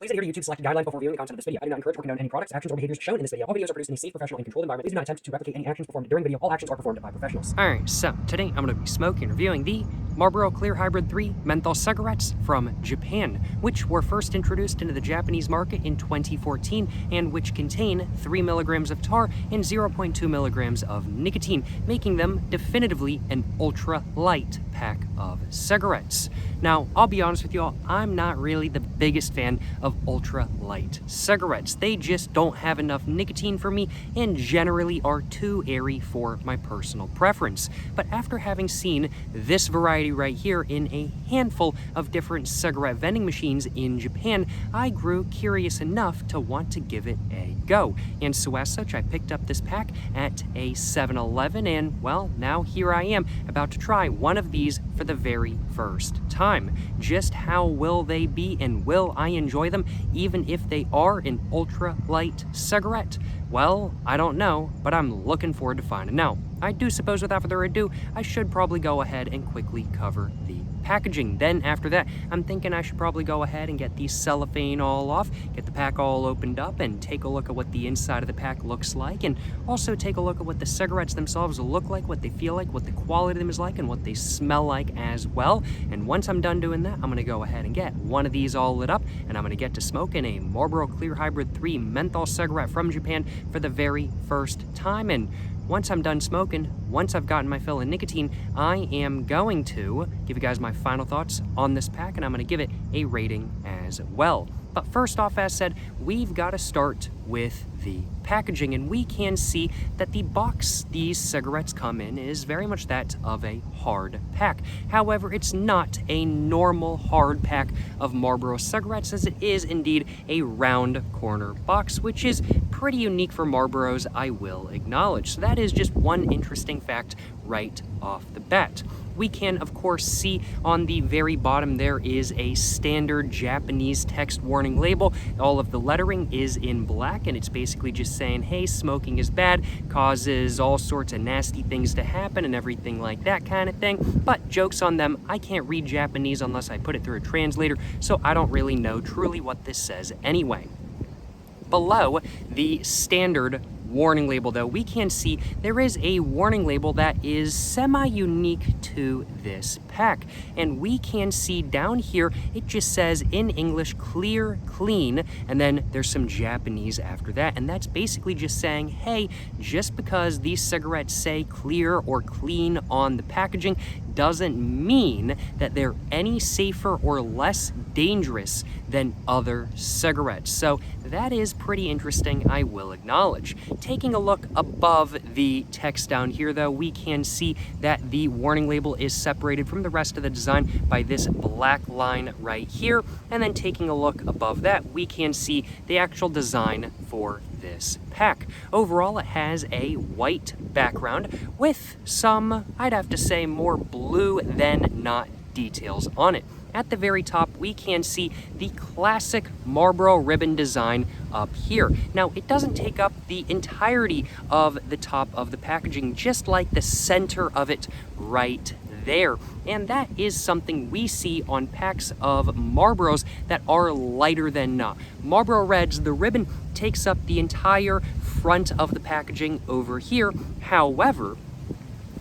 Please adhere to YouTube select guidelines before viewing the content of this video. I do not encourage or condone any products, actions, or behaviors shown in this video. All videos are produced in a safe, professional, and controlled environment. Please do not attempt to replicate any actions performed during video. All actions are performed by professionals. Alright, so today I'm going to be smoking and reviewing the Marlboro Clear Hybrid 3 menthol cigarettes from Japan, which were first introduced into the Japanese market in 2014 and which contain 3 milligrams of tar and 0.2 milligrams of nicotine, making them definitively an ultra-light pack of cigarettes. Now, I'll be honest with you all, I'm not really the biggest fan of ultra-light cigarettes. They just don't have enough nicotine for me and generally are too airy for my personal preference. But after having seen this variety right here in a handful of different cigarette vending machines in Japan, I grew curious enough to want to give it a go. And so as such, I picked up this pack at a 7-Eleven and, well, now here I am about to try one of these for the very first time. Just how will they be and will I enjoy them even if they are an ultra-light cigarette? Well, I don't know, but I'm looking forward to finding out. I do suppose without further ado, I should probably go ahead and quickly cover the packaging. Then after that, I'm thinking I should probably go ahead and get the cellophane all off, get the pack all opened up, and take a look at what the inside of the pack looks like, and also take a look at what the cigarettes themselves look like, what they feel like, what the quality of them is like, and what they smell like as well. And once I'm done doing that, I'm going to go ahead and get one of these all lit up, and I'm going to get to smoking a Marlboro Clear Hybrid 3 menthol cigarette from Japan for the very first time. And once I'm done smoking, once I've gotten my fill of nicotine, I am going to give you guys my final thoughts on this pack, and I'm going to give it a rating as well. But first off, as said, we've got to start with the packaging, and we can see that the box these cigarettes come in is very much that of a hard pack. However, it's not a normal hard pack of Marlboro cigarettes, as it is indeed a round corner box, which is pretty unique for Marlboros, I will acknowledge. So that is just one interesting fact right off the bat. We can, of course, see on the very bottom there is a standard Japanese text warning label. All of the lettering is in black, and it's basically just saying, hey, smoking is bad, causes all sorts of nasty things to happen and everything like that kind of thing. But joke's on them, I can't read Japanese unless I put it through a translator, so I don't really know truly what this says anyway. Below the standard warning label, though, we can see there is a warning label that is semi-unique to this pack. And we can see down here, it just says in English, clear, clean, and then there's some Japanese after that. And that's basically just saying, hey, just because these cigarettes say clear or clean on the packaging doesn't mean that they're any safer or less dangerous than other cigarettes. So that is pretty interesting, I will acknowledge. Taking a look above the text down here, though, we can see that the warning label is separated from the rest of the design by this black line right here. And then taking a look above that, we can see the actual design for this pack. Overall, it has a white background with some, I'd have to say, more blue than not details on it. At the very top, we can see the classic Marlboro ribbon design up here. Now, it doesn't take up the entirety of the top of the packaging, just like the center of it right there. And that is something we see on packs of Marlboros that are lighter than not. Marlboro Reds, the ribbon takes up the entire front of the packaging over here. However,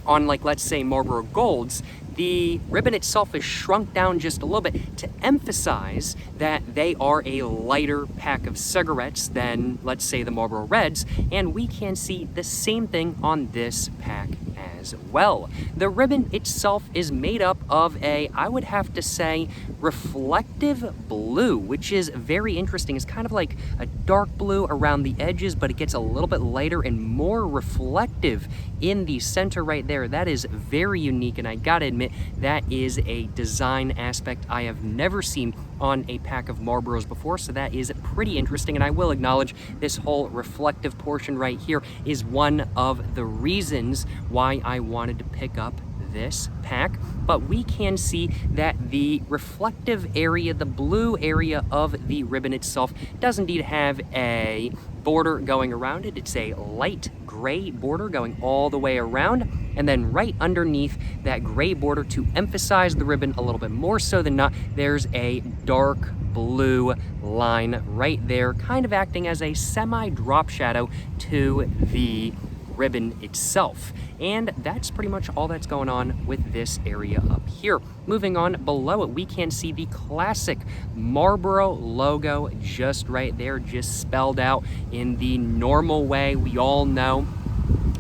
on, like, let's say Marlboro Golds, the ribbon itself is shrunk down just a little bit to emphasize that they are a lighter pack of cigarettes than, let's say, the Marlboro Reds, and we can see the same thing on this pack as well. The ribbon itself is made up of a, I would have to say, reflective blue, which is very interesting. It's kind of like a dark blue around the edges, but it gets a little bit lighter and more reflective in the center right there. That is very unique, and I gotta admit, that is a design aspect I have never seen on a pack of Marlboros before, so that is pretty interesting. And I will acknowledge this whole reflective portion right here is one of the reasons why I wanted to pick up this pack. But we can see that the reflective area, the blue area of the ribbon itself, does indeed have a border going around it. It's a light gray border going all the way around, and then right underneath that gray border, to emphasize the ribbon a little bit more so than not, there's a dark blue line right there, kind of acting as a semi-drop shadow to the ribbon itself. And that's pretty much all that's going on with this area up here. Moving on below it, we can see the classic Marlboro logo just right there, just spelled out in the normal way we all know,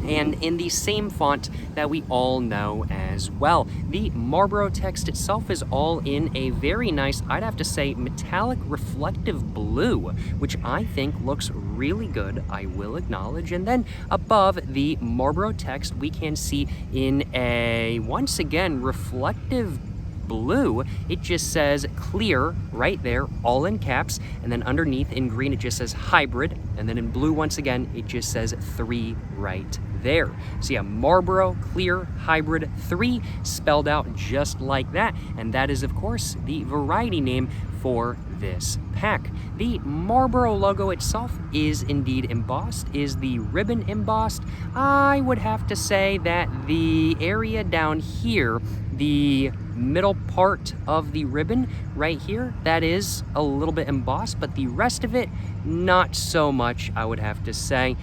and in the same font that we all know as well. The Marlboro text itself is all in a very nice, I'd have to say, metallic reflective blue, which I think looks really good, I will acknowledge. And then above the Marlboro text, we can see in a, once again, reflective blue, it just says clear right there, all in caps, and then underneath in green it just says hybrid, and then in blue once again it just says 3 right there. So yeah, Marlboro Clear Hybrid 3 spelled out just like that, and that is of course the variety name for this pack. The Marlboro logo itself is indeed embossed. Is the ribbon embossed? I would have to say that the area down here, the middle part of the ribbon right here, that is a little bit embossed, but the rest of it, not so much, I would have to say.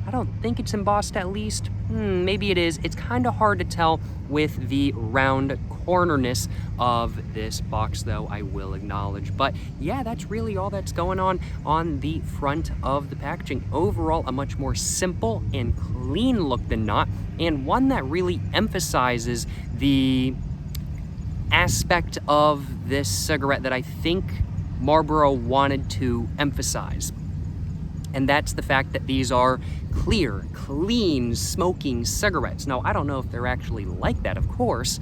I don't think it's embossed, at least. Maybe it is. It's kind of hard to tell with the round cornerness of this box, though, I will acknowledge. But yeah, that's really all that's going on the front of the packaging. Overall, a much more simple and clean look than not, and one that really emphasizes the aspect of this cigarette that I think Marlboro wanted to emphasize. And that's the fact that these are clear, clean smoking cigarettes. Now, I don't know if they're actually like that, of course,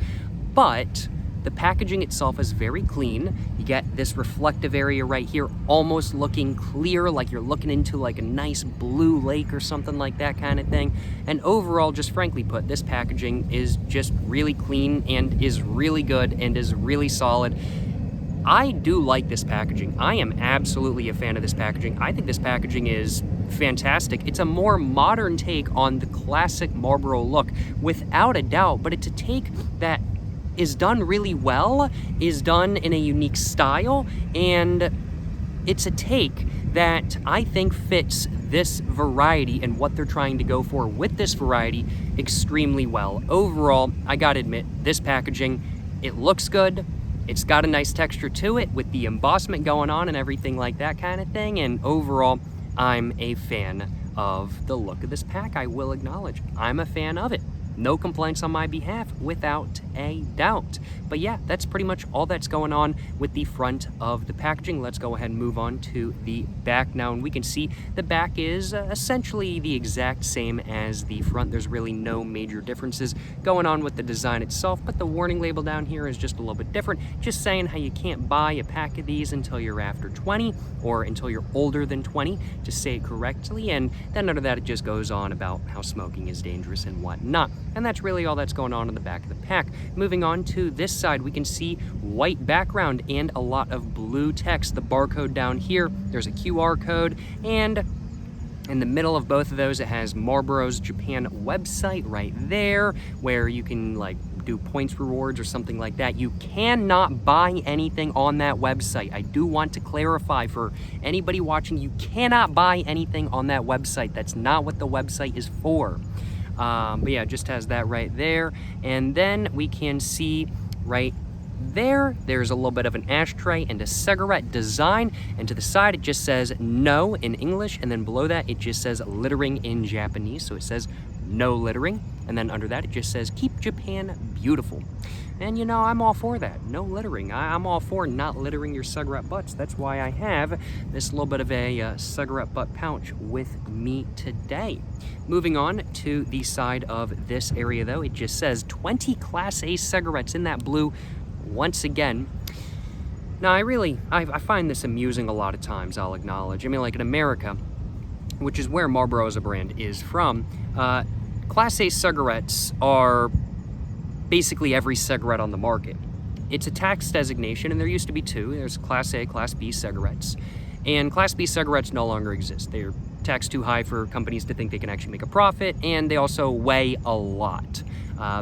but the packaging itself is very clean. You get this reflective area right here, almost looking clear, like you're looking into like a nice blue lake or something like that kind of thing. And overall, just frankly put, this packaging is just really clean and is really good and is really solid. I do like this packaging. I am absolutely a fan of this packaging. I think this packaging is fantastic. It's a more modern take on the classic Marlboro look, without a doubt, but it's a take that is done really well, is done in a unique style, and it's a take that I think fits this variety and what they're trying to go for with this variety extremely well. Overall, I gotta admit, this packaging, it looks good. It's got a nice texture to it with the embossment going on and everything like that kind of thing. And overall, I'm a fan of the look of this pack, I will acknowledge. I'm a fan of it. No complaints on my behalf, without a doubt. But yeah, that's pretty much all that's going on with the front of the packaging. Let's go ahead and move on to the back now, and we can see the back is essentially the exact same as the front. There's really no major differences going on with the design itself, but the warning label down here is just a little bit different, just saying how you can't buy a pack of these until you're after 20 or until you're older than 20, to say it correctly. And then under that, it just goes on about how smoking is dangerous and whatnot. And that's really all that's going on in the back of the pack. Moving on to this side, we can see white background and a lot of blue text. The barcode down here, there's a QR code, and in the middle of both of those, it has Marlboro's Japan website right there, where you can like do points rewards or something like that. You cannot buy anything on that website. I do want to clarify for anybody watching, you cannot buy anything on that website. That's not what the website is for. But yeah, it just has that right there. And then we can see right there's a little bit of an ashtray and a cigarette design, and to the side it just says no in English, and then below that it just says littering in Japanese, so it says no littering, and then under that it just says keep Japan beautiful. And you know, I'm all for that. No littering. I'm all for not littering your cigarette butts. That's why I have this little bit of a cigarette butt pouch with me today. Moving on to the side of this area though, it just says 20 Class A cigarettes in that blue once again. Now I find this amusing a lot of times, I'll acknowledge. I mean, like in America, which is where Marlboro as a brand is from, Class A cigarettes are basically every cigarette on the market. It's a tax designation, and there used to be two. There's Class A, Class B cigarettes. And Class B cigarettes no longer exist. They're taxed too high for companies to think they can actually make a profit, and they also weigh a lot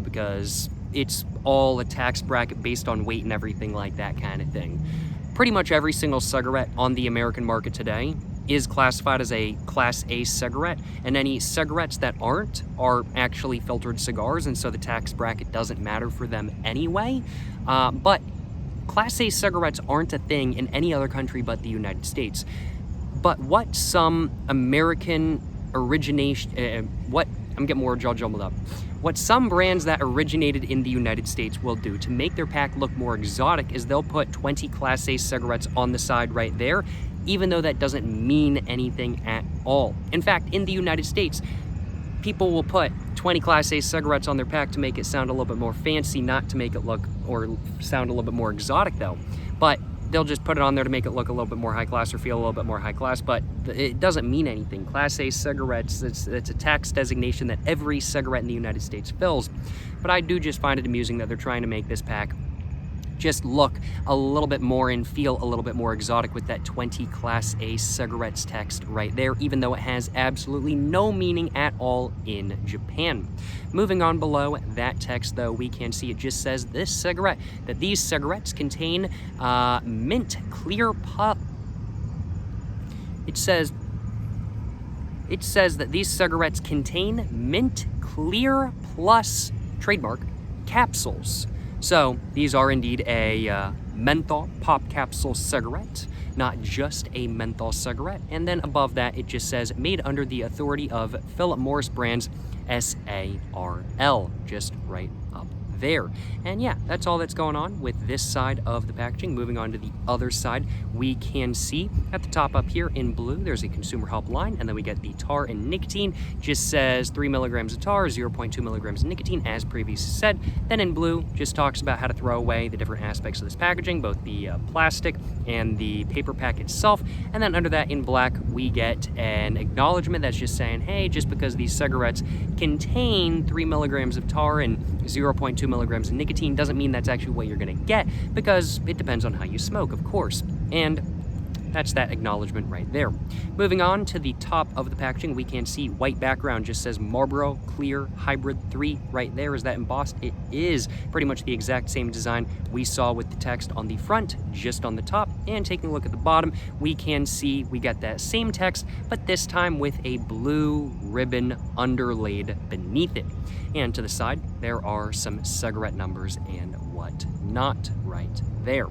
because it's all a tax bracket based on weight and everything like that kind of thing. pretty much every single cigarette on the American market today is classified as a Class A cigarette, and any cigarettes that aren't are actually filtered cigars, and so the tax bracket doesn't matter for them anyway. But Class A cigarettes aren't a thing in any other country but the United States. But what some American origination, I'm getting more jumbled up. What some brands that originated in the United States will do to make their pack look more exotic is they'll put 20 Class A cigarettes on the side right there, even though that doesn't mean anything at all. In fact, in the United States, people will put 20 Class A cigarettes on their pack to make it sound a little bit more fancy, not to make it look or sound a little bit more exotic though. But they'll just put it on there to make it look a little bit more high class or feel a little bit more high class, but it doesn't mean anything. Class A cigarettes, it's a tax designation that every cigarette in the United States fills. But I do just find it amusing that they're trying to make this pack just look a little bit more and feel a little bit more exotic with that 20 Class A cigarettes text right there, even though it has absolutely no meaning at all in Japan. Moving on below that text though, we can see it just says these cigarettes contain mint clear puff. It says that these cigarettes contain mint clear plus trademark capsules. So these are indeed a menthol pop capsule cigarette, not just a menthol cigarette. And then above that, it just says made under the authority of Philip Morris Brands SARL, just right up there. And yeah, that's all that's going on with this side of the packaging. Moving on to the other side, we can see at the top up here in blue, there's a consumer helpline, and then we get the tar and nicotine. Just says 3 milligrams of tar, 0.2 milligrams of nicotine, as previously said. Then in blue, just talks about how to throw away the different aspects of this packaging, both the plastic and the paper pack itself. And then under that in black, we get an acknowledgement that's just saying, hey, just because these cigarettes contain 3 milligrams of tar and 0.2 milligrams of nicotine doesn't mean that's actually what you're going to get, because it depends on how you smoke, of course. And that's that acknowledgement right there. Moving on to the top of the packaging, we can see white background just says Marlboro Clear Hybrid 3 right there. Is that embossed? It is pretty much the exact same design we saw with the text on the front, just on the top. And taking a look at the bottom, we can see we got that same text, but this time with a blue ribbon underlaid beneath it. And to the side, there are some cigarette numbers and whatnot right there.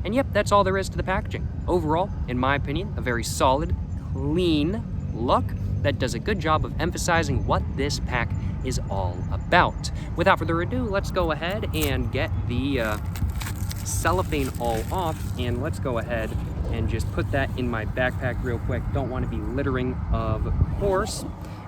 And yep, that's all there is to the packaging. Overall, in my opinion, a very solid, clean look that does a good job of emphasizing what this pack is all about. Without further ado, let's go ahead and get the cellophane all off, and let's go ahead and just put that in my backpack real quick. Don't want to be littering, of course.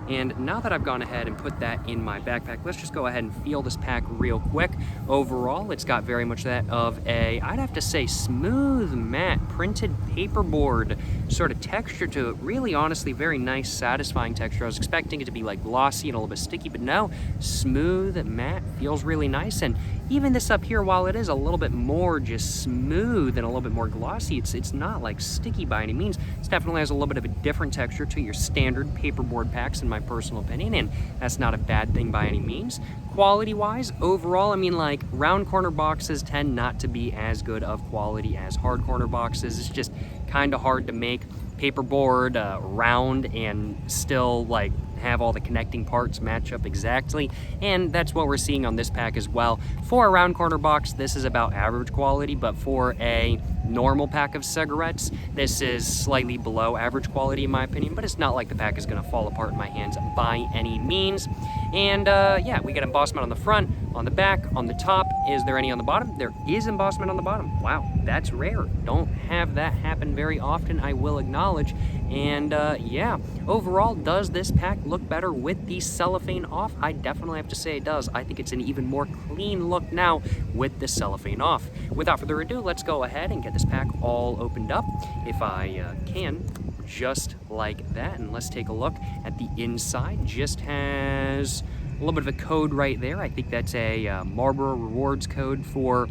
And now that I've gone ahead and put that in my backpack, let's just go ahead and feel this pack real quick. Overall, it's got very much that of a, I'd have to say, smooth, matte, printed paperboard sort of texture to it. Really, honestly, very nice, satisfying texture. I was expecting it to be like glossy and a little bit sticky, but no, smooth, matte, feels really nice. And even this up here, while it is a little bit more just smooth and a little bit more glossy, it's not like sticky by any means. It definitely has a little bit of a different texture to your standard paperboard packs, in my personal opinion, and that's not a bad thing by any means. Quality-wise, overall, I mean, like, round corner boxes tend not to be as good of quality as hard corner boxes. It's just kind of hard to make paperboard round and still, like, have all the connecting parts match up exactly, and that's what we're seeing on this pack as well. For a round corner box, this is about average quality, but for a normal pack of cigarettes, this is slightly below average quality in my opinion, but it's not like the pack is going to fall apart in my hands by any means. And yeah, we got embossment on the front, on the back, on the top. Is there any on the bottom? There is embossment on the bottom. Wow, that's rare. Don't have that happen very often, I will acknowledge. And yeah, overall, does this pack look better with the cellophane off? I definitely have to say it does. I think it's an even more clean look now with the cellophane off. Without further ado, let's go ahead and get this pack all opened up, if I can, just like that. And let's take a look at the inside. Just has a little bit of a code right there. I think that's a Marlboro rewards code for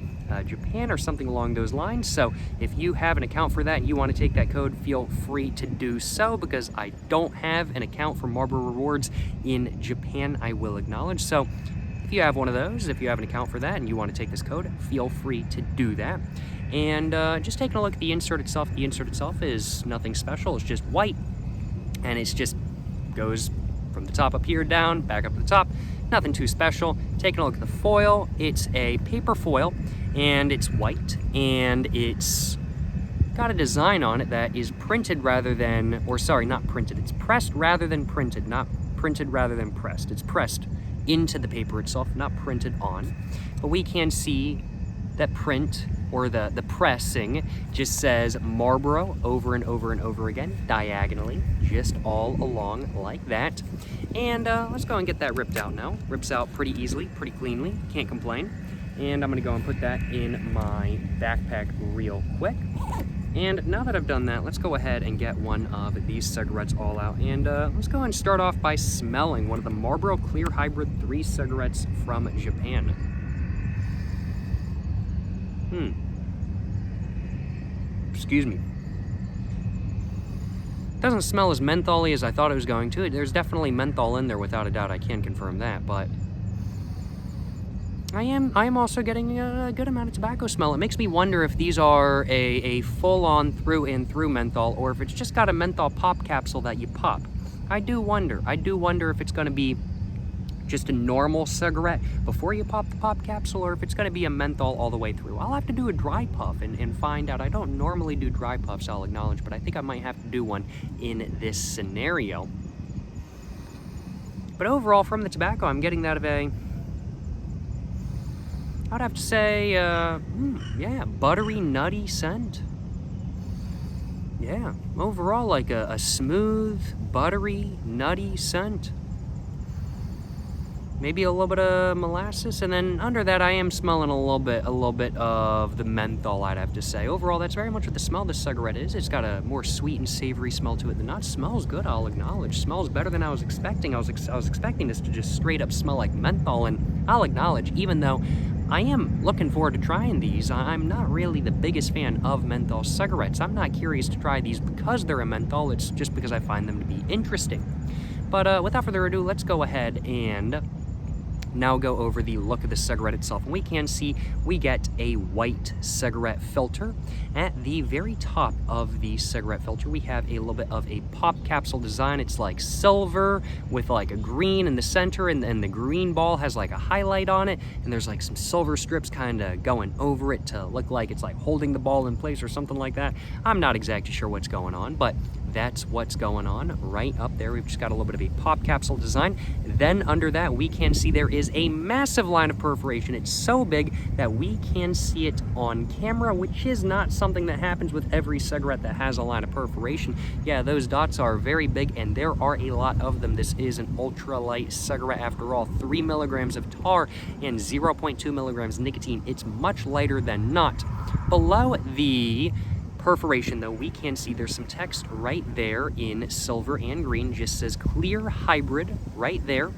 Japan or something along those lines. So if you have an account for that and you want to take that code, feel free to do so, because I don't have an account for Marlboro rewards in Japan, I will acknowledge. So if you have one of those, if you have an account for that and you want to take this code, feel free to do that. And just taking a look at the insert itself is nothing special. It's just white, and it's just goes from the top up here down, back up to the top. Nothing too special. Taking a look at the foil, it's a paper foil, and it's white, and it's got a design on it that is printed rather than, or sorry, not printed. It's pressed rather than printed, not printed rather than pressed. It's pressed into the paper itself, not printed on. But we can see that print, or the pressing, just says Marlboro over and over and over again, diagonally, just all along like that. And let's go and get that ripped out now. Rips out pretty easily, pretty cleanly, can't complain. And I'm gonna go and put that in my backpack real quick. And now that I've done that, let's go ahead and get one of these cigarettes all out. And let's go and start off by smelling one of the Marlboro Clear Hybrid 3 cigarettes from Japan. Excuse me. Doesn't smell as menthol-y as I thought it was going to. There's definitely menthol in there, without a doubt. I can confirm that, but I am also getting a good amount of tobacco smell. It makes me wonder if these are a full-on through and through menthol, or if it's just got a menthol pop capsule that you pop. I do wonder if it's going to be just a normal cigarette before you pop the pop capsule, or if it's going to be a menthol all the way through. I'll have to do a dry puff and find out. I don't normally do dry puffs, I'll acknowledge, but I think I might have to do one in this scenario. But overall, from the tobacco, I'm getting that of a, I'd have to say, yeah, buttery, nutty scent. Yeah, overall, like a smooth, buttery, nutty scent. Maybe a little bit of molasses, and then under that I am smelling a little bit of the menthol, I'd have to say. Overall, that's very much what the smell of this cigarette is. It's got a more sweet and savory smell to it than not. Smells good, I'll acknowledge. Smells better than I was expecting. I was expecting this to just straight up smell like menthol, and I'll acknowledge, even though I am looking forward to trying these, I'm not really the biggest fan of menthol cigarettes. I'm not curious to try these because they're a menthol. It's just because I find them to be interesting. But without further ado, let's go ahead and now go over the look of the cigarette itself. And we can see we get a white cigarette filter. At the very top of the cigarette filter, we have a little bit of a pop capsule design. It's like silver with like a green in the center, and then the green ball has like a highlight on it, and there's like some silver strips kind of going over it to look like it's like holding the ball in place or something like that. I'm not exactly sure what's going on, but that's what's going on right up there. We've just got a little bit of a pop capsule design. Then under that, we can see there is a massive line of perforation. It's so big that we can see it on camera, which is not something that happens with every cigarette that has a line of perforation. Yeah, those dots are very big, and there are a lot of them. This is an ultralight cigarette after all. 3 milligrams of tar and 0.2 milligrams nicotine. It's much lighter than not. Below the perforation, though, we can see there's some text right there in silver and green. Just says Clear Hybrid right there.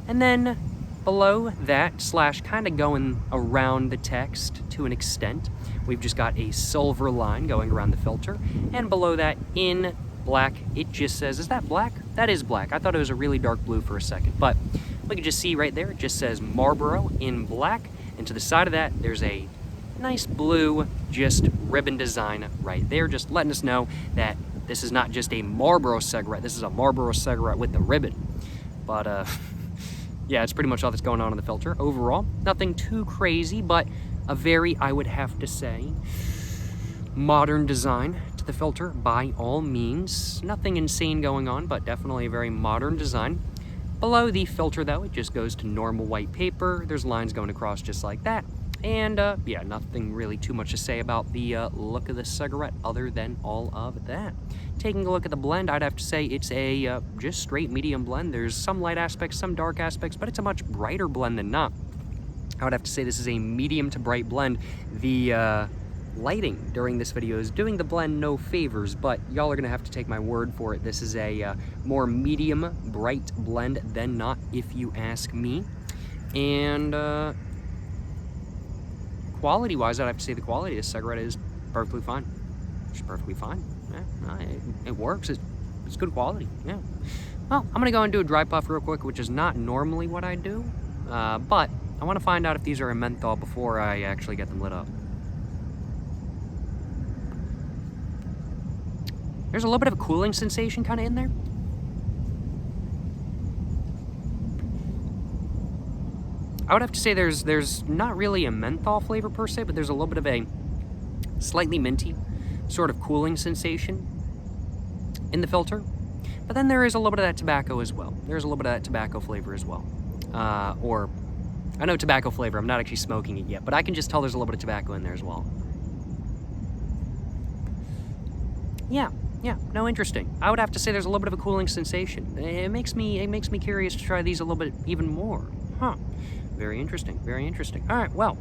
And then below that, slash kind of going around the text to an extent, we've just got a silver line going around the filter. And below that, in black, it just says, is that black? That is black. I thought it was a really dark blue for a second, but we can just see right there, it just says Marlboro in black. And to the side of that, there's a nice blue just ribbon design right there, just letting us know that this is not just a Marlboro cigarette, this is a Marlboro cigarette with the ribbon. But yeah, it's pretty much all that's going on in the filter. Overall, nothing too crazy, but a very, I would have to say, modern design to the filter by all means. Nothing insane going on, but definitely a very modern design. Below the filter, though, it just goes to normal white paper. There's lines going across just like that. And yeah, nothing really too much to say about the look of the cigarette other than all of that. Taking a look at the blend, I'd have to say it's a just straight medium blend. There's some light aspects, some dark aspects, but it's a much brighter blend than not. I would have to say this is a medium to bright blend. The lighting during this video is doing the blend no favors, but y'all are gonna have to take my word for it. This is a more medium bright blend than not, if you ask me. And quality wise, I'd have to say the quality of this cigarette is perfectly fine. It's perfectly fine. Yeah, it works. It's good quality. Yeah. Well, I'm gonna go and do a dry puff real quick, which is not normally what I do, but I want to find out if these are a menthol before I actually get them lit up. There's a little bit of a cooling sensation kind of in there. I would have to say there's not really a menthol flavor per se, but there's a little bit of a slightly minty sort of cooling sensation in the filter. But then there is a little bit of that tobacco as well. There's a little bit of that tobacco flavor as well. Or, I know tobacco flavor, I'm not actually smoking it yet, but I can just tell there's a little bit of tobacco in there as well. Yeah, no, interesting. I would have to say there's a little bit of a cooling sensation. It makes me curious to try these a little bit even more. Huh. Very interesting, very interesting. All right, well,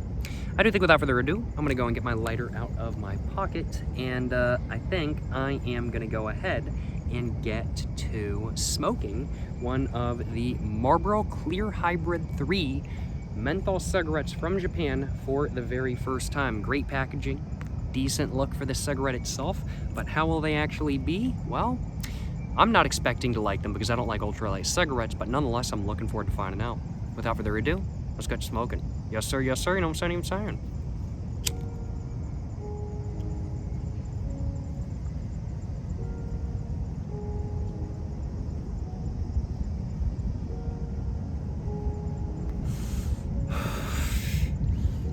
I do think without further ado, I'm gonna go and get my lighter out of my pocket, and I think I am gonna go ahead and get to smoking one of the Marlboro Clear Hybrid 3 menthol cigarettes from Japan for the very first time. Great packaging, decent look for the cigarette itself, but how will they actually be? Well, I'm not expecting to like them because I don't like ultralight cigarettes, but nonetheless, I'm looking forward to finding out. Without further ado, let's get to smoking. Yes, sir, you know what I'm saying?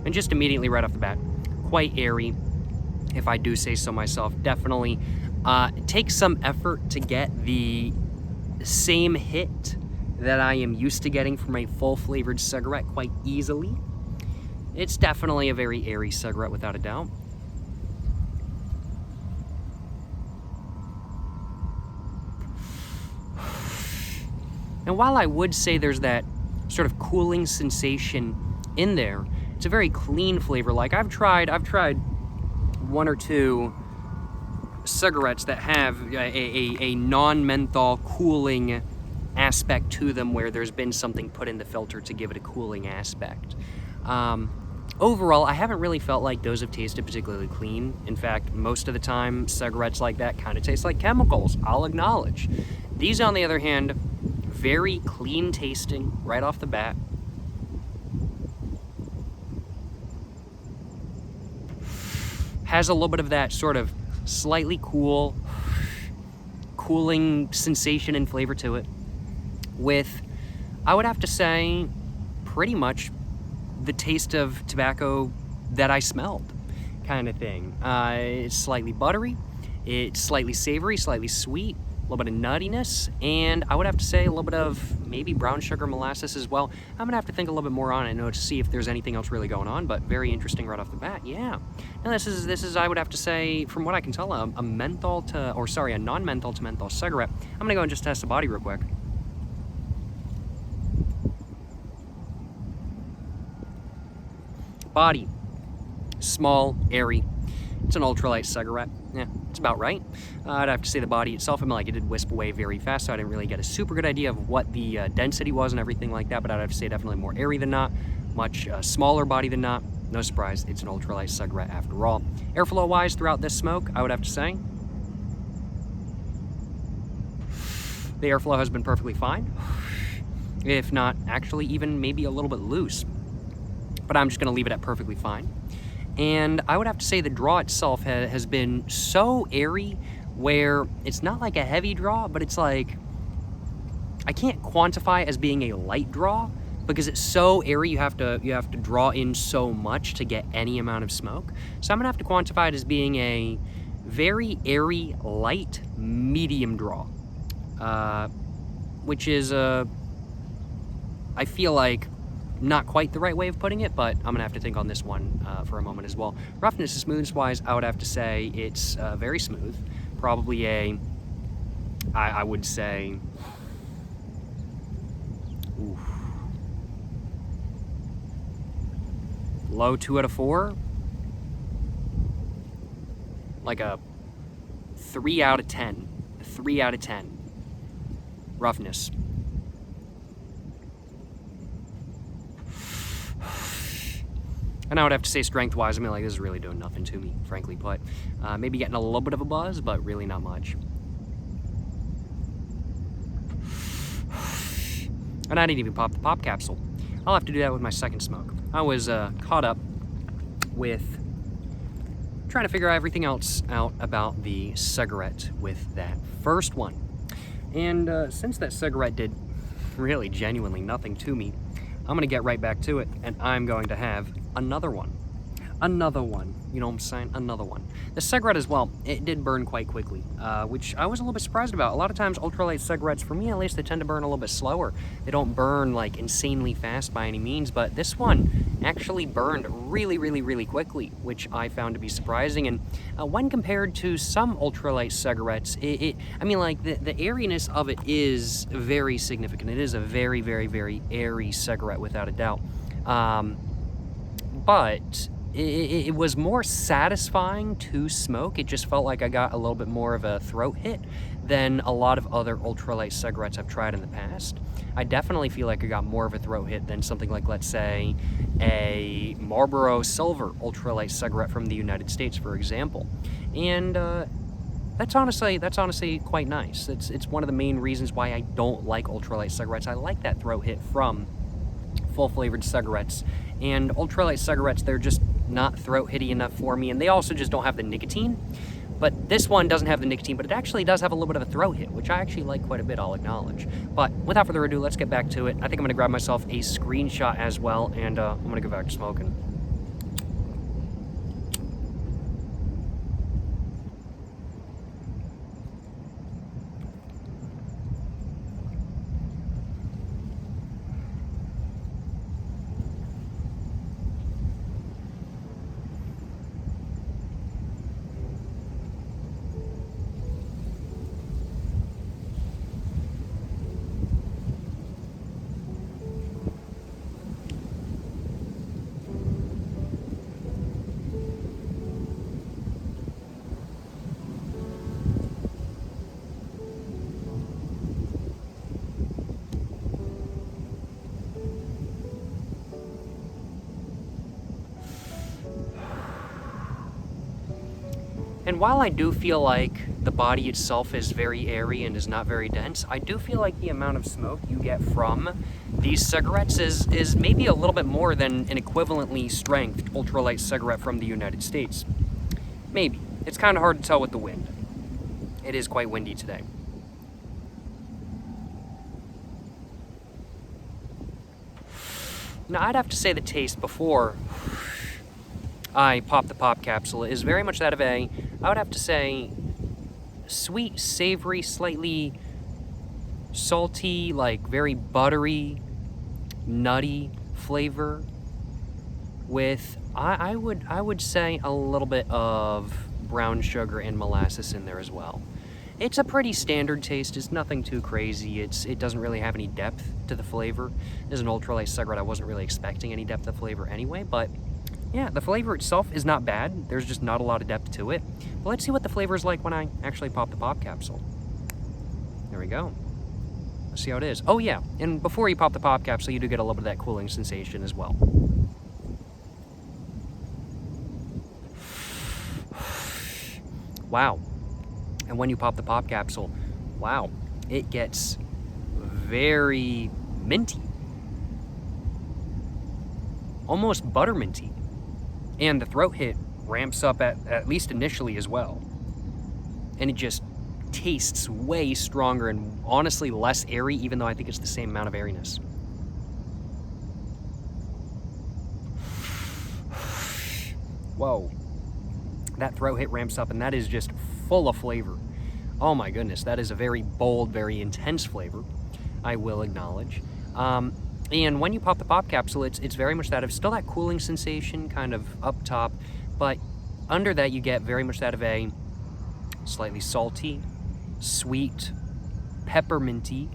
And just immediately right off the bat, quite airy, if I do say so myself. Definitely takes some effort to get the same hit that I am used to getting from a full flavored cigarette quite easily. It's definitely a very airy cigarette without a doubt. And while I would say there's that sort of cooling sensation in there, it's a very clean flavor. Like I've tried one or two cigarettes that have a non-menthol cooling aspect to them where there's been something put in the filter to give it a cooling aspect. Overall, I haven't really felt like those have tasted particularly clean. In fact, most of the time, cigarettes like that kind of taste like chemicals, I'll acknowledge. These, on the other hand, very clean tasting right off the bat. Has a little bit of that sort of slightly cooling sensation and flavor to it. With, I would have to say, pretty much the taste of tobacco that I smelled, kind of thing. It's slightly buttery, it's slightly savory, slightly sweet, a little bit of nuttiness, and I would have to say a little bit of maybe brown sugar molasses as well. I'm gonna have to think a little bit more on it to see if there's anything else really going on, but very interesting right off the bat. Yeah. Now this is I would have to say, from what I can tell, a non-menthol to menthol cigarette. I'm gonna go and just test the body real quick. Body, small, airy. It's an ultralight cigarette. Yeah, it's about right. I'd have to say the body itself, it did wisp away very fast, so I didn't really get a super good idea of what the density was and everything like that, but I'd have to say definitely more airy than not, much smaller body than not. No surprise, it's an ultralight cigarette after all. Airflow-wise throughout this smoke, I would have to say the airflow has been perfectly fine, if not actually even maybe a little bit loose. But I'm just going to leave it at perfectly fine. And I would have to say the draw itself has been so airy where it's not like a heavy draw, but it's like, I can't quantify it as being a light draw because it's so airy you have to draw in so much to get any amount of smoke. So I'm going to have to quantify it as being a very airy, light, medium draw. Which is, I feel like, not quite the right way of putting it, but I'm gonna have to think on this one for a moment as well. Roughness and smoothness wise, I would have to say it's very smooth. Probably I would say, oof, low 2 out of 4, like a 3 out of 10, 3 out of 10 roughness. And I would have to say strength-wise, this is really doing nothing to me, frankly put. Maybe getting a little bit of a buzz, but really not much. And I didn't even pop the pop capsule. I'll have to do that with my second smoke. I was caught up with trying to figure everything else out about the cigarette with that first one. And since that cigarette did really genuinely nothing to me, I'm gonna get right back to it, and I'm going to have another one. Another one, you know what I'm saying? Another one. The cigarette as well, it did burn quite quickly, which I was a little bit surprised about. A lot of times ultralight cigarettes, for me at least, they tend to burn a little bit slower. They don't burn like insanely fast by any means, but this one actually burned really, really, really quickly, which I found to be surprising. And when compared to some ultralight cigarettes, I mean, like the airiness of it is very significant. It is a very, very, very airy cigarette without a doubt. But it was more satisfying to smoke. It just felt like I got a little bit more of a throat hit than a lot of other ultralight cigarettes I've tried in the past. I definitely feel like I got more of a throat hit than something like, let's say, a Marlboro Silver ultralight cigarette from the United States, for example. And that's honestly quite nice. It's one of the main reasons why I don't like ultralight cigarettes. I like that throat hit from full flavored cigarettes, and ultralight cigarettes, they're just not throat hitty enough for me, and they also just don't have the nicotine. But this one doesn't have the nicotine, but it actually does have a little bit of a throat hit, which I actually like quite a bit, I'll acknowledge. But without further ado, let's get back to it. I think I'm gonna grab myself a screenshot as well, and I'm gonna go back to smoking. And while I do feel like the body itself is very airy and is not very dense, I do feel like the amount of smoke you get from these cigarettes is maybe a little bit more than an equivalently strength ultralight cigarette from the United States. Maybe. It's kind of hard to tell with the wind. It is quite windy today. Now, I'd have to say the taste before I pop the pop capsule is very much that of I would have to say, sweet, savory, slightly salty, like very buttery, nutty flavor with, I would say, a little bit of brown sugar and molasses in there as well. It's a pretty standard taste. It's nothing too crazy. It doesn't really have any depth to the flavor. As an ultralight cigarette, I wasn't really expecting any depth of flavor anyway, but yeah, the flavor itself is not bad. There's just not a lot of depth to it. But let's see what the flavor is like when I actually pop the pop capsule. There we go. Let's see how it is. Oh yeah, and before you pop the pop capsule, you do get a little bit of that cooling sensation as well. Wow. And when you pop the pop capsule, wow, it gets very minty. Almost butterminty. And the throat hit ramps up at least initially as well. And it just tastes way stronger and honestly less airy, even though I think it's the same amount of airiness. Whoa. That throat hit ramps up, and that is just full of flavor. Oh my goodness, that is a very bold, very intense flavor, I will acknowledge. And when you pop the pop capsule, it's very much that of still that cooling sensation kind of up top, but under that you get very much that of a slightly salty, sweet, pepperminty,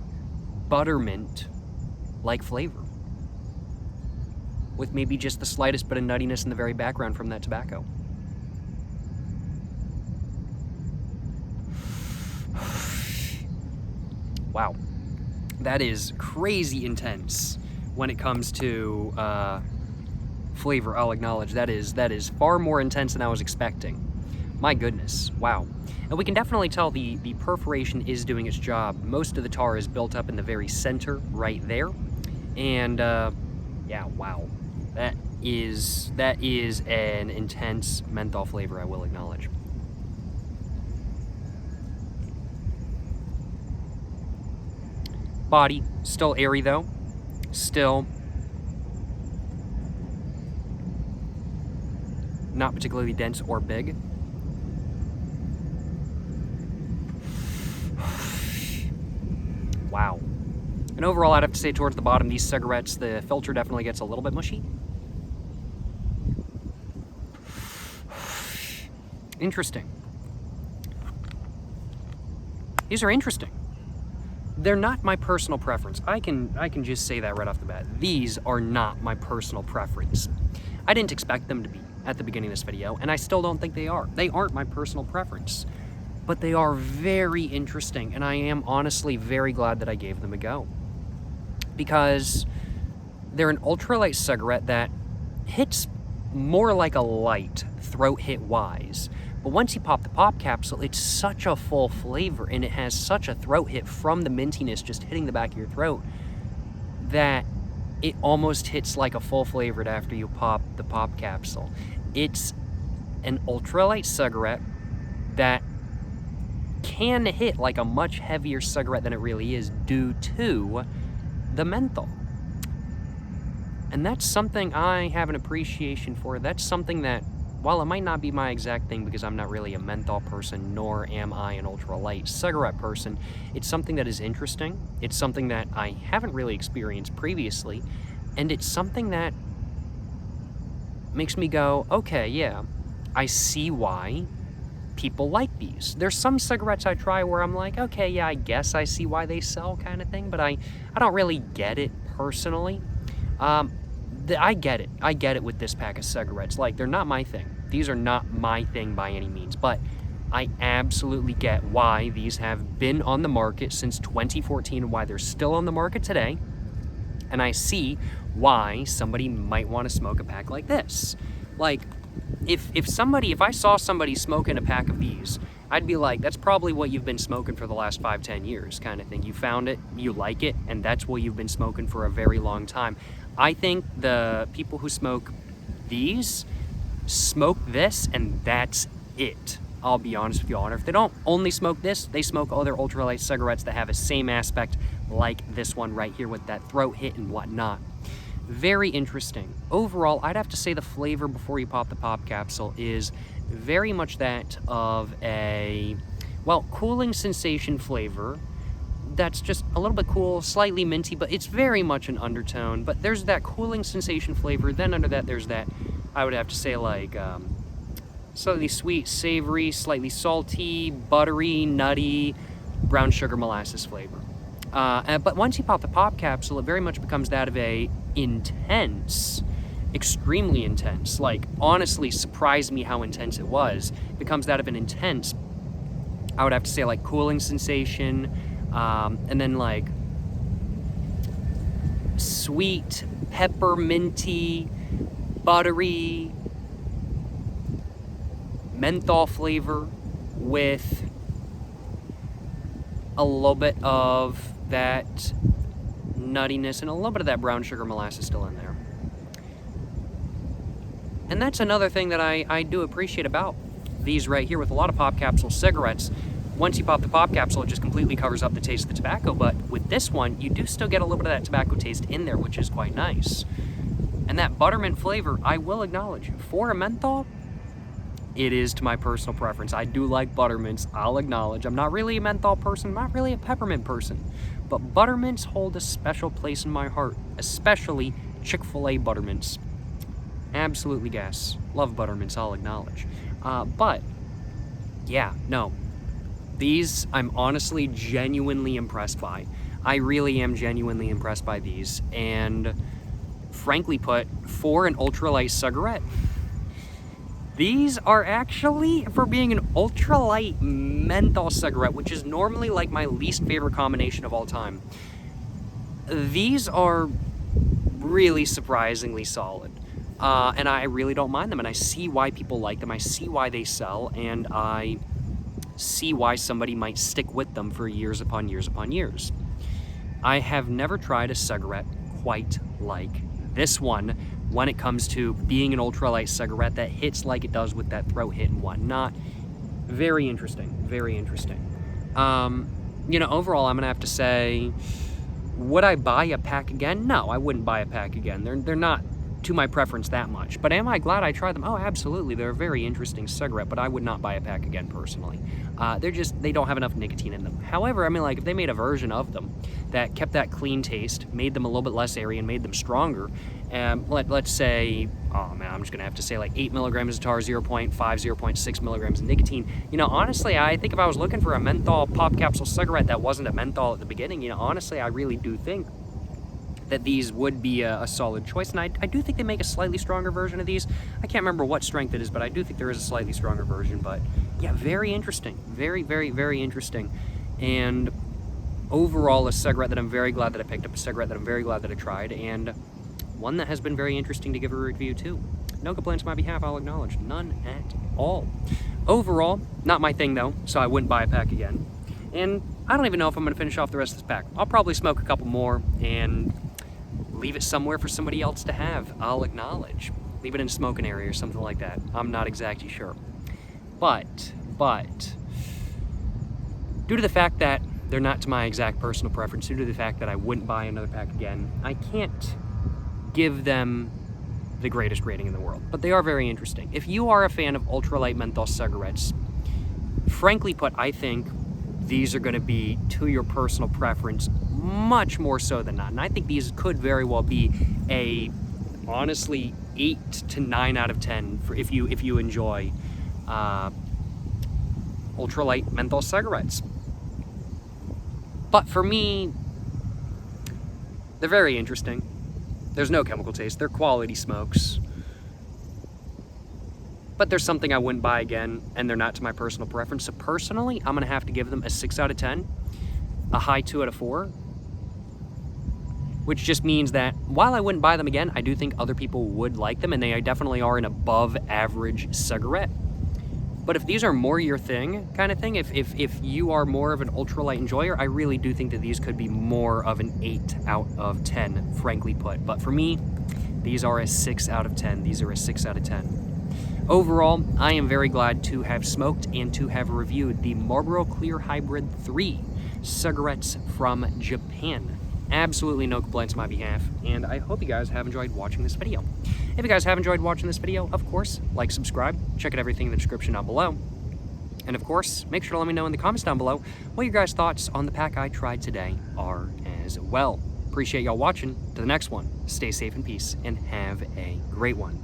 buttermint-like flavor, with maybe just the slightest bit of nuttiness in the very background from that tobacco. Wow, that is crazy intense when it comes to flavor. I'll acknowledge that is far more intense than I was expecting. My goodness, wow. And we can definitely tell the perforation is doing its job. Most of the tar is built up in the very center right there. And yeah, wow, is an intense menthol flavor, I will acknowledge. Body, still airy though. Still not particularly dense or big. Wow. And overall, I'd have to say towards the bottom, these cigarettes, the filter definitely gets a little bit mushy. Interesting. These are interesting. They're not my personal preference. I can just say that right off the bat. These are not my personal preference. I didn't expect them to be at the beginning of this video, and I still don't think they are. They aren't my personal preference, but they are very interesting, and I am honestly very glad that I gave them a go. Because they're an ultralight cigarette that hits more like a light, throat hit wise. But once you pop the pop capsule, it's such a full flavor, and it has such a throat hit from the mintiness just hitting the back of your throat that it almost hits like a full flavored after you pop the pop capsule. It's an ultralight cigarette that can hit like a much heavier cigarette than it really is due to the menthol. And that's something I have an appreciation for. That's something that, while it might not be my exact thing because I'm not really a menthol person, nor am I an ultralight cigarette person, it's something that is interesting. It's something that I haven't really experienced previously, and it's something that makes me go, okay, yeah, I see why people like these. There's some cigarettes I try where I'm like, okay, yeah, I guess I see why they sell kind of thing, but I don't really get it personally. I get it. I get it with this pack of cigarettes. Like, they're not my thing. These are not my thing by any means, but I absolutely get why these have been on the market since 2014 and why they're still on the market today. And I see why somebody might want to smoke a pack like this. Like, if I saw somebody smoking a pack of these, I'd be like, that's probably what you've been smoking for the last 5-10 years kind of thing. You found it, you like it, and that's what you've been smoking for a very long time. I think the people who smoke these smoke this, and that's it. I'll be honest with you all. And if they don't only smoke this, they smoke other ultralight cigarettes that have a same aspect like this one right here with that throat hit and whatnot. Very interesting. Overall, I'd have to say the flavor before you pop the pop capsule is very much that of a, well, cooling sensation flavor that's just a little bit cool, slightly minty, but it's very much an undertone. But there's that cooling sensation flavor. Then under that, there's that, I would have to say, like, slightly sweet, savory, slightly salty, buttery, nutty, brown sugar molasses flavor. But once you pop the pop capsule, it very much becomes that of a intense, extremely intense, like, honestly surprised me how intense it was. It becomes that of an intense, I would have to say, like, cooling sensation, and then, like, sweet, pepperminty, buttery, menthol flavor with a little bit of that nuttiness and a little bit of that brown sugar molasses still in there. And that's another thing that I do appreciate about these right here with a lot of pop capsule cigarettes. Once you pop the pop capsule, it just completely covers up the taste of the tobacco, but with this one, you do still get a little bit of that tobacco taste in there, which is quite nice. And that buttermint flavor, I will acknowledge, for a menthol, it is to my personal preference. I do like buttermints, I'll acknowledge. I'm not really a menthol person, I'm not really a peppermint person, but buttermints hold a special place in my heart, especially Chick-fil-A buttermints. Absolutely gas. Love buttermints, I'll acknowledge. But, yeah, no. These, I'm honestly genuinely impressed by. I really am genuinely impressed by these. And frankly put, for an ultralight cigarette, these are actually, for being an ultralight menthol cigarette, which is normally like my least favorite combination of all time, these are really surprisingly solid. And I really don't mind them, and I see why people like them, I see why they sell, and I see why somebody might stick with them for years upon years upon years. I have never tried a cigarette quite like this one when it comes to being an ultralight cigarette that hits like it does with that throat hit and whatnot. Very interesting, very interesting. You know, overall, I'm gonna have to say, would I buy a pack again? No, I wouldn't buy a pack again. They're not to my preference that much. But am I glad I tried them? Oh, absolutely. They're a very interesting cigarette, but I would not buy a pack again personally. They don't have enough nicotine in them. However, I mean, like, if they made a version of them that kept that clean taste, made them a little bit less airy, and made them stronger, let's say, oh man, I'm just gonna have to say like 8 milligrams of tar, 0.5, 0.6 milligrams of nicotine. You know, honestly, I think if I was looking for a menthol pop capsule cigarette that wasn't a menthol at the beginning, you know, honestly, I really do think that these would be a solid choice. And I do think they make a slightly stronger version of these. I can't remember what strength it is, but I do think there is a slightly stronger version. But yeah, very interesting. Very, very, very interesting. And overall, a cigarette that I'm very glad that I picked up, a cigarette that I'm very glad that I tried, and one that has been very interesting to give a review to. No complaints on my behalf, I'll acknowledge. None at all. Overall, not my thing though, so I wouldn't buy a pack again. And I don't even know if I'm gonna finish off the rest of this pack. I'll probably smoke a couple more and leave it somewhere for somebody else to have, I'll acknowledge. Leave it in a smoking area or something like that. I'm not exactly sure. But, due to the fact that they're not to my exact personal preference, due to the fact that I wouldn't buy another pack again, I can't give them the greatest rating in the world. But they are very interesting. If you are a fan of ultralight menthol cigarettes, frankly put, I think these are gonna be to your personal preference much more so than not. And I think these could very well be a, honestly, 8 to 9 out of 10 for if you enjoy ultralight menthol cigarettes. But for me, they're very interesting. There's no chemical taste. They're quality smokes. But there's something I wouldn't buy again, and they're not to my personal preference. So personally, I'm gonna have to give them a 6 out of 10, a high 2 out of 4, which just means that while I wouldn't buy them again, I do think other people would like them, and they definitely are an above average cigarette. But if these are more your thing, kind of thing, if you are more of an ultralight enjoyer, I really do think that these could be more of an 8 out of 10, frankly put. But for me, these are a 6 out of 10. These are a 6 out of 10. Overall, I am very glad to have smoked and to have reviewed the Marlboro Clear Hybrid 3 cigarettes from Japan. Absolutely no complaints on my behalf, and I hope you guys have enjoyed watching this video. If you guys have enjoyed watching this video, of course, like, subscribe, check out everything in the description down below. And of course, make sure to let me know in the comments down below what your guys' thoughts on the pack I tried today are as well. Appreciate y'all watching. To the next one, stay safe in peace and have a great one.